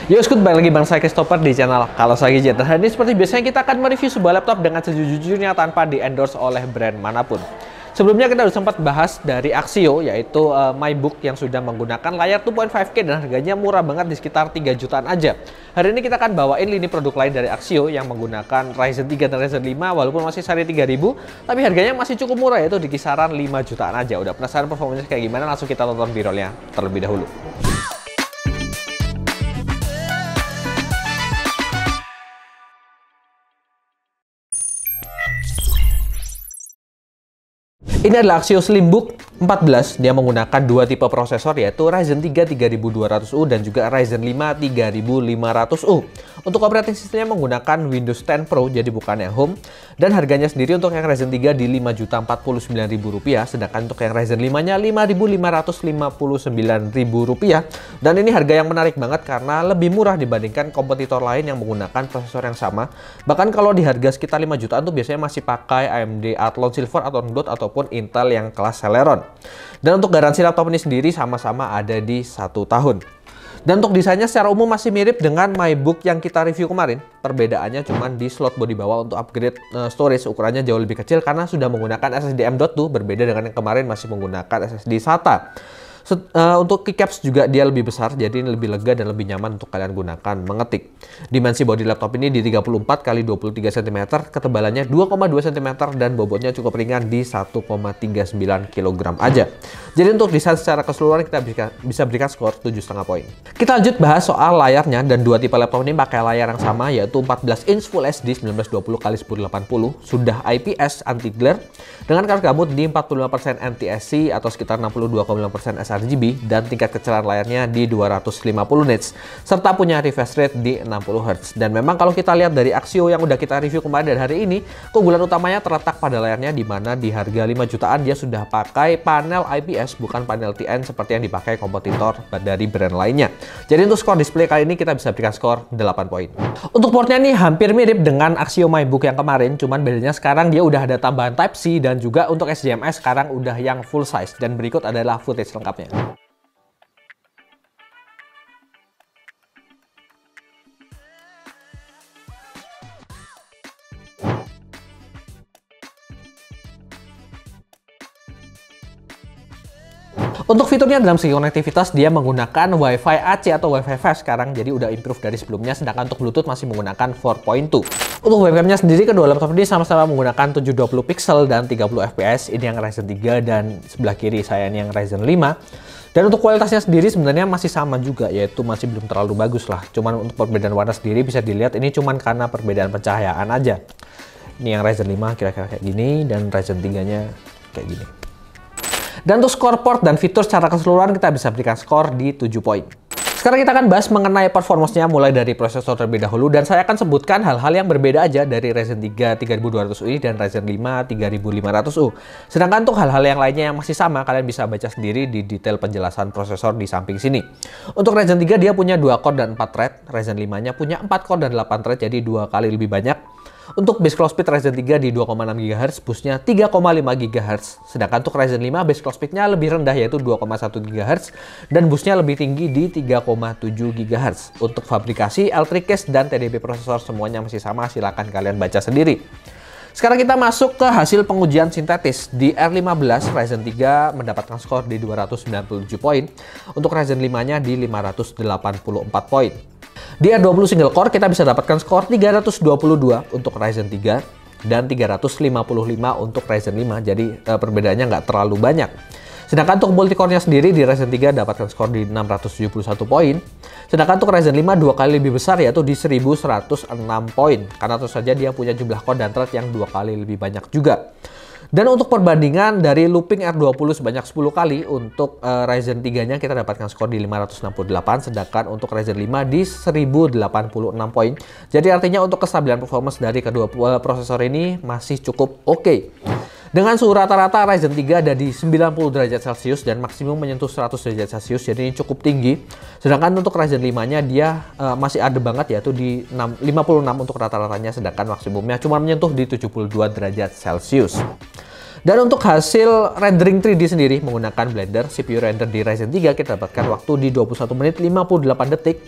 Yo, skut, balik lagi Bang saya Christopher di channel Kalau Saya Gadget. Dan hari ini seperti biasanya kita akan mereview sebuah laptop dengan sejujurnya tanpa di-endorse oleh brand manapun. Sebelumnya kita sudah sempat bahas dari Axio, yaitu MyBook yang sudah menggunakan layar 2.5K dan harganya murah banget di sekitar 3 jutaan aja. Hari ini kita akan bawain lini produk lain dari Axio yang menggunakan Ryzen 3 dan Ryzen 5 walaupun masih seri 3000, tapi harganya masih cukup murah, yaitu di kisaran 5 jutaan aja. Udah penasaran performanya kayak gimana? Langsung kita tonton b-rollnya terlebih dahulu. Ini adalah Axio Slimbook 14. Dia menggunakan dua tipe prosesor, yaitu Ryzen 3 3200U dan juga Ryzen 5 3500U. Untuk operating sistemnya menggunakan Windows 10 Pro, jadi bukan yang home. Dan harganya sendiri untuk yang Ryzen 3 di Rp5.049.000, sedangkan untuk yang Ryzen 5-nya Rp5.559.000. Dan ini harga yang menarik banget karena lebih murah dibandingkan kompetitor lain yang menggunakan prosesor yang sama. Bahkan kalau di harga sekitar 5 jutaan tuh biasanya masih pakai AMD Athlon Silver atau Note ataupun Intel yang kelas Celeron. Dan untuk garansi laptop ini sendiri sama-sama ada di 1 tahun. Dan untuk desainnya secara umum masih mirip dengan MyBook yang kita review kemarin. Perbedaannya cuma di slot bodi bawah untuk upgrade storage, ukurannya jauh lebih kecil karena sudah menggunakan SSD M.2, berbeda dengan yang kemarin masih menggunakan SSD SATA. Untuk keycaps juga dia lebih besar, jadi ini lebih lega dan lebih nyaman untuk kalian gunakan mengetik. Dimensi bodi laptop ini di 34 x 23 cm, ketebalannya 2,2 cm dan bobotnya cukup ringan di 1,39 kg aja. Jadi untuk desain secara keseluruhan kita bisa berikan skor 7,5 poin. Kita lanjut bahas soal layarnya, dan dua tipe laptop ini pakai layar yang sama, yaitu 14 inch Full HD 1920 x 1080, sudah IPS anti glare dengan color gamut di 45% NTSC atau sekitar 62,5% sRGB, dan tingkat kecerahan layarnya di 250 nits serta punya refresh rate di 60 Hz. Dan memang kalau kita lihat dari Axio yang udah kita review kemarin dan hari ini, keunggulan utamanya terletak pada layarnya, di mana di harga 5 jutaan dia sudah pakai panel IPS bukan panel TN seperti yang dipakai kompetitor dari brand lainnya. Jadi untuk skor display kali ini kita bisa berikan skor 8 poin. Untuk portnya nih hampir mirip dengan Axio MyBook yang kemarin, cuman bedanya sekarang dia udah ada tambahan Type-C dan juga untuk HDMI sekarang udah yang full size. Dan berikut adalah footage lengkapnya. Untuk fiturnya dalam segi konektivitas dia menggunakan Wi-Fi AC atau Wi-Fi 5 sekarang, jadi udah improve dari sebelumnya, sedangkan untuk Bluetooth masih menggunakan 4.2. Untuk webcamnya sendiri kedua laptop ini sama-sama menggunakan 720 pixel dan 30 fps, ini yang Ryzen 3 dan sebelah kiri saya ini yang Ryzen 5. Dan untuk kualitasnya sendiri sebenarnya masih sama juga, yaitu masih belum terlalu bagus lah. Cuman untuk perbedaan warna sendiri bisa dilihat ini cuman karena perbedaan pencahayaan aja. Ini yang Ryzen 5 kira-kira kayak gini dan Ryzen 3-nya kayak gini. Dan untuk skor port dan fitur secara keseluruhan kita bisa berikan skor di 7 poin. Sekarang kita akan bahas mengenai performance-nya mulai dari prosesor terlebih dahulu, dan saya akan sebutkan hal-hal yang berbeda aja dari Ryzen 3 3200U dan Ryzen 5 3500U. Sedangkan untuk hal-hal yang lainnya yang masih sama, kalian bisa baca sendiri di detail penjelasan prosesor di samping sini. Untuk Ryzen 3 dia punya 2 core dan 4 thread, Ryzen 5-nya punya 4 core dan 8 thread, jadi 2 kali lebih banyak. Untuk base clock speed Ryzen 3 di 2,6 GHz, boostnya 3,5 GHz. Sedangkan untuk Ryzen 5 base clock speednya lebih rendah, yaitu 2,1 GHz, dan boostnya lebih tinggi di 3,7 GHz. Untuk fabrikasi, L3 case dan TDP prosesor semuanya masih sama, silahkan kalian baca sendiri. Sekarang kita masuk ke hasil pengujian sintetis. Di R15 Ryzen 3 mendapatkan skor di 297 poin. Untuk Ryzen 5-nya di 584 poin. Di R20 single core kita bisa dapatkan skor 322 untuk Ryzen 3 dan 355 untuk Ryzen 5. Jadi perbedaannya nggak terlalu banyak. Sedangkan untuk multicore-nya sendiri di Ryzen 3 dapatkan skor di 671 poin. Sedangkan untuk Ryzen 5 dua kali lebih besar, yaitu di 1106 poin. Karena tentu saja dia punya jumlah core dan thread yang 2 kali lebih banyak juga. Dan untuk perbandingan dari looping R20 sebanyak 10 kali, untuk Ryzen 3-nya kita dapatkan skor di 568, sedangkan untuk Ryzen 5 di 1086 poin. Jadi artinya untuk kestabilan performance dari kedua prosesor ini masih cukup oke. Dengan suhu rata-rata Ryzen 3 ada di 90 derajat Celcius dan maksimum menyentuh 100 derajat Celcius, jadi ini cukup tinggi. Sedangkan untuk Ryzen 5-nya dia masih adem banget, yaitu di 56 untuk rata-ratanya, sedangkan maksimumnya cuma menyentuh di 72 derajat Celcius. Dan untuk hasil rendering 3D sendiri menggunakan Blender, CPU render di Ryzen 3 kita dapatkan waktu di 21 menit 58 detik.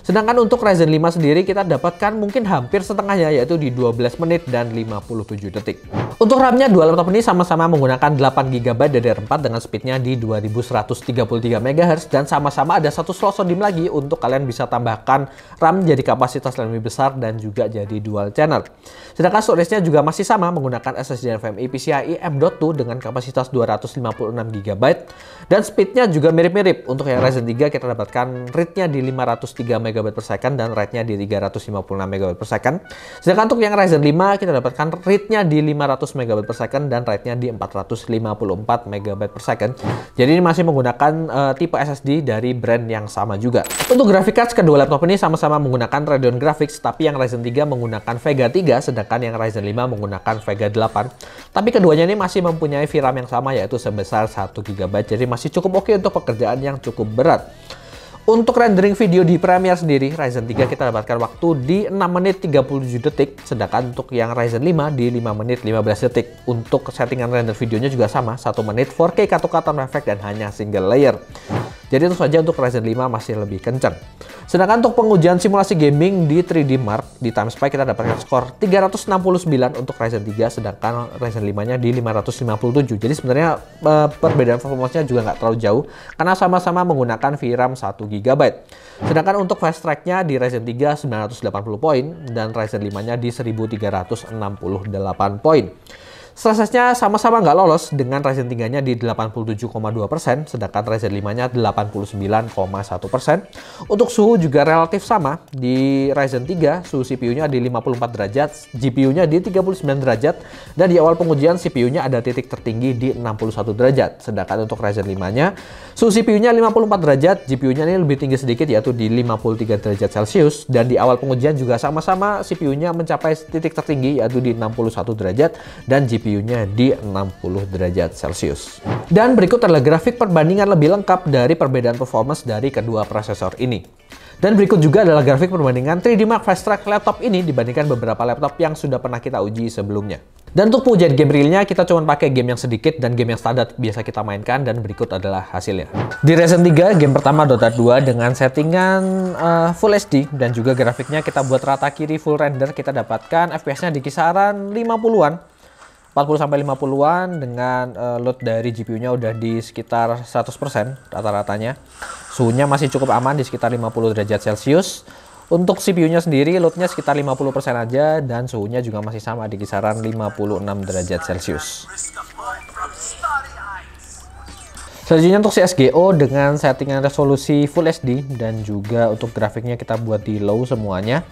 Sedangkan untuk Ryzen 5 sendiri kita dapatkan mungkin hampir setengahnya, yaitu di 12 menit dan 57 detik. Untuk RAM-nya dua laptop ini sama-sama menggunakan 8GB DDR4 dengan speednya di 2133 MHz dan sama-sama ada satu slot SODIMM lagi untuk kalian bisa tambahkan RAM jadi kapasitas lebih besar dan juga jadi dual channel. Sedangkan storage-nya juga masih sama menggunakan SSD NVMe PCIe M.2 dengan kapasitas 256GB dan speednya juga mirip-mirip. Untuk yang Ryzen 3 kita dapatkan read-nya di 503 MB per second dan write-nya di 356 MB per second. Sedangkan untuk yang Ryzen 5 kita dapatkan read-nya di 500 MB per second dan write-nya di 454 MB per second. Jadi ini masih menggunakan tipe SSD dari brand yang sama juga. Untuk graphic cards kedua laptop ini sama-sama menggunakan Radeon Graphics, tapi yang Ryzen 3 menggunakan Vega 3 sedangkan yang Ryzen 5 menggunakan Vega 8. Tapi keduanya ini masih mempunyai VRAM yang sama yaitu sebesar 1GB. Jadi masih cukup oke untuk pekerjaan yang cukup berat. Untuk rendering video di Premiere sendiri, Ryzen 3 kita dapatkan waktu di 6 menit 37 detik, sedangkan untuk yang Ryzen 5 di 5 menit 15 detik. Untuk settingan render videonya juga sama, 1 menit 4K Katuka Tanpa Efek dan hanya single layer. Jadi itu saja untuk Ryzen 5 masih lebih kencang. Sedangkan untuk pengujian simulasi gaming di 3D Mark, di TimeSpy kita dapatkan skor 369 untuk Ryzen 3, sedangkan Ryzen 5-nya di 557. Jadi sebenarnya perbedaan performanya juga nggak terlalu jauh, karena sama-sama menggunakan VRAM 1GB. Sedangkan untuk fast track-nya di Ryzen 3 980 poin, dan Ryzen 5-nya di 1368 poin. Stress-nya sama-sama nggak lolos dengan Ryzen 3-nya di 87,2%, sedangkan Ryzen 5-nya 89,1%. Untuk suhu juga relatif sama, di Ryzen 3 suhu CPU-nya di 54 derajat, GPU-nya di 39 derajat, dan di awal pengujian CPU-nya ada titik tertinggi di 61 derajat. Sedangkan untuk Ryzen 5-nya suhu CPU-nya 54 derajat, GPU-nya ini lebih tinggi sedikit yaitu di 53 derajat Celcius, dan di awal pengujian juga sama-sama CPU-nya mencapai titik tertinggi yaitu di 61 derajat, dan GPU-nya di 60 derajat Celcius. Dan berikut adalah grafik perbandingan lebih lengkap dari perbedaan performance dari kedua prosesor ini. Dan berikut juga adalah grafik perbandingan 3D Mark Fast Track laptop ini dibandingkan beberapa laptop yang sudah pernah kita uji sebelumnya. Dan untuk pengujian game realnya kita cuma pakai game yang sedikit dan game yang standar biasa kita mainkan, dan berikut adalah hasilnya. Di Ryzen 3 game pertama Dota 2 dengan settingan Full HD dan juga grafiknya kita buat rata kiri full render, kita dapatkan FPS-nya di kisaran 50-an. 40-50-an dengan load dari GPU-nya udah di sekitar 100% rata-ratanya. Suhunya masih cukup aman di sekitar 50 derajat Celcius. Untuk CPU-nya sendiri loadnya sekitar 50% aja dan suhunya juga masih sama di kisaran 56 derajat Celcius. Selanjutnya untuk CSGO dengan settingan resolusi Full HD dan juga untuk grafiknya kita buat di low semuanya.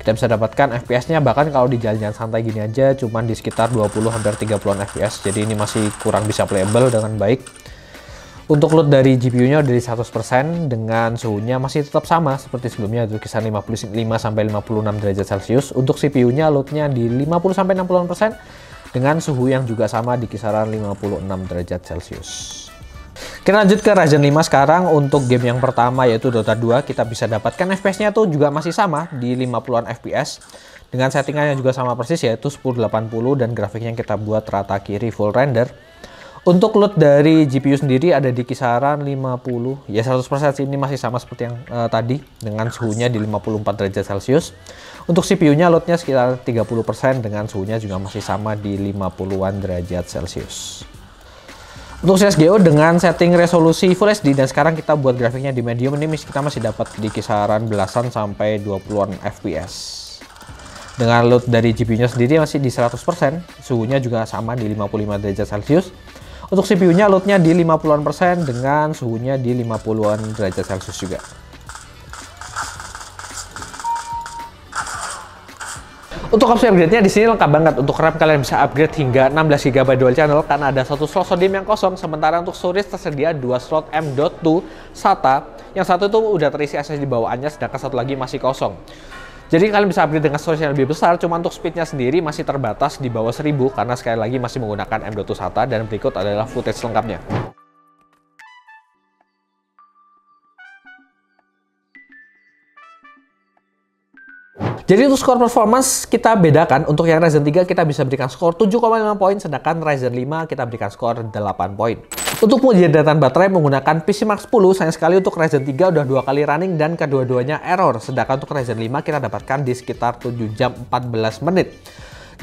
Kita bisa dapatkan FPS-nya bahkan kalau di jalan-jalan santai gini aja cuman di sekitar 20 hampir 30-an FPS. Jadi ini masih kurang bisa playable dengan baik. Untuk load dari GPU-nya dari 100% dengan suhunya masih tetap sama seperti sebelumnya, itu kisaran 55 sampai 56 derajat Celcius. Untuk CPU-nya loadnya di 50 sampai 60% dengan suhu yang juga sama di kisaran 56 derajat Celcius. Kita lanjut ke Ryzen 5 sekarang. Untuk game yang pertama yaitu Dota 2, kita bisa dapatkan FPS-nya tuh juga masih sama di 50-an FPS dengan settingannya juga sama persis yaitu 1080 dan grafiknya kita buat rata kiri full render. Untuk load dari GPU sendiri ada di kisaran 50, ya 100% ini masih sama seperti yang tadi dengan suhunya di 54 derajat Celcius. Untuk CPU-nya loadnya sekitar 30% dengan suhunya juga masih sama di 50-an derajat Celcius. Untuk CSGO dengan setting resolusi Full HD dan sekarang kita buat grafiknya di medium, ini kita masih dapat di kisaran belasan sampai 20-an FPS. Dengan load dari GPU-nya sendiri masih di 100%, suhunya juga sama di 55 derajat Celcius. Untuk CPU-nya loadnya di 50-an persen dengan suhunya di 50-an derajat Celcius juga. Untuk opsi upgrade-nya di sini lengkap banget. Untuk RAM kalian bisa upgrade hingga 16GB dual channel karena ada satu slot SODIMM yang kosong. Sementara untuk storage tersedia 2 slot M.2 SATA. Yang satu itu udah terisi SSD bawaannya, sedangkan satu lagi masih kosong. Jadi kalian bisa upgrade dengan storage yang lebih besar, cuma untuk speednya sendiri masih terbatas di bawah 1000 karena sekali lagi masih menggunakan M.2 SATA, dan berikut adalah footage lengkapnya. Jadi untuk skor performance kita bedakan. Untuk yang Ryzen 3 kita bisa berikan skor 7,5 poin, sedangkan Ryzen 5 kita berikan skor 8 poin. Untuk pengujian daya tahan baterai menggunakan PC Mark 10, sayang sekali untuk Ryzen 3 udah 2 kali running dan kedua-duanya error. Sedangkan untuk Ryzen 5 kita dapatkan di sekitar 7 jam 14 menit.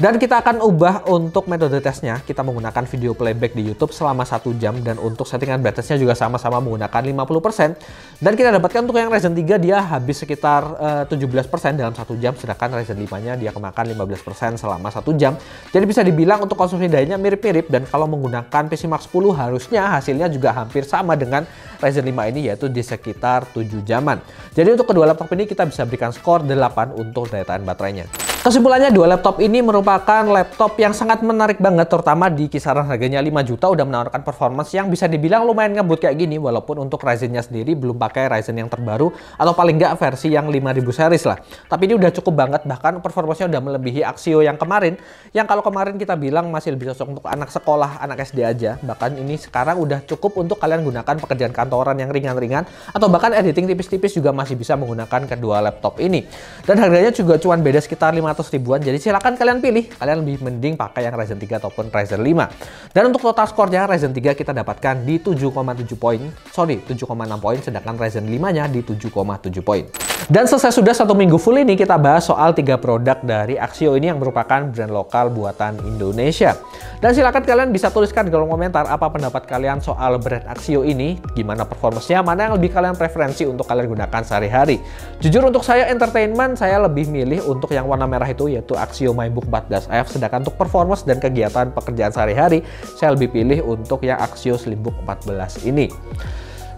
Dan kita akan ubah untuk metode tesnya, kita menggunakan video playback di YouTube selama 1 jam dan untuk settingan brightness-nya juga sama-sama menggunakan 50%. Dan kita dapatkan untuk yang Ryzen 3 dia habis sekitar 17% dalam 1 jam, sedangkan Ryzen 5-nya dia kemakan 15% selama 1 jam. Jadi bisa dibilang untuk konsumsi dayanya mirip-mirip, dan kalau menggunakan PC Mark 10 harusnya hasilnya juga hampir sama dengan Ryzen 5 ini, yaitu di sekitar 7 jaman. Jadi untuk kedua laptop ini kita bisa berikan skor 8 untuk daya tahan baterainya. Kesimpulannya, dua laptop ini merupakan laptop yang sangat menarik banget, terutama di kisaran harganya 5 juta udah menawarkan performance yang bisa dibilang lumayan ngebut kayak gini, walaupun untuk Ryzen-nya sendiri belum pakai Ryzen yang terbaru atau paling nggak versi yang 5000 series lah. Tapi ini udah cukup banget, bahkan performance-nya udah melebihi Axio yang kemarin, yang kalau kemarin kita bilang masih lebih cocok untuk anak sekolah, anak SD aja. Bahkan ini sekarang udah cukup untuk kalian gunakan pekerjaan kantoran yang ringan-ringan, atau bahkan editing tipis-tipis juga masih bisa menggunakan kedua laptop ini. Dan harganya juga cuman beda sekitar 500 ribuan, jadi silakan kalian pilih, kalian lebih mending pakai yang Ryzen 3 ataupun Ryzen 5. Dan untuk total skornya Ryzen 3 kita dapatkan di 7,6 poin, sedangkan Ryzen 5-nya di 7,7 poin. Dan selesai sudah 1 minggu full ini kita bahas soal 3 produk dari Axio ini yang merupakan brand lokal buatan Indonesia. Dan silakan kalian bisa tuliskan di kolom komentar apa pendapat kalian soal brand Axio ini, gimana performance-nya, mana yang lebih kalian preferensi untuk kalian gunakan sehari-hari. Jujur untuk saya entertainment, saya lebih milih untuk yang warna merah itu, yaitu Axio MyBook 14F, sedangkan untuk performance dan kegiatan pekerjaan sehari-hari saya lebih pilih untuk yang Axio Slimbook 14 ini.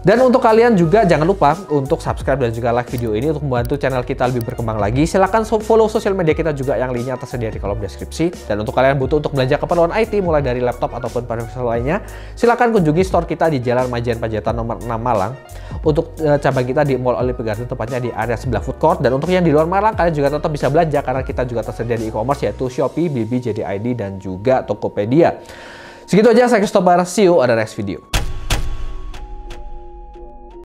Dan untuk kalian juga jangan lupa untuk subscribe dan juga like video ini untuk membantu channel kita lebih berkembang lagi. Silahkan follow sosial media kita juga yang linknya tersedia di kolom deskripsi. Dan untuk kalian butuh untuk belanja keperluan IT mulai dari laptop ataupun perangkat lainnya, silahkan kunjungi store kita di Jalan Majian Pajatan nomor 6 Malang. Untuk cabang kita di Mall Olympic Garden, tepatnya di area sebelah food court. Dan untuk yang di luar Malang, kalian juga tetap bisa belanja karena kita juga tersedia di e-commerce yaitu Shopee, Blibli, JD ID, dan juga Tokopedia. Segitu aja, saya Christopher. See you on the next video.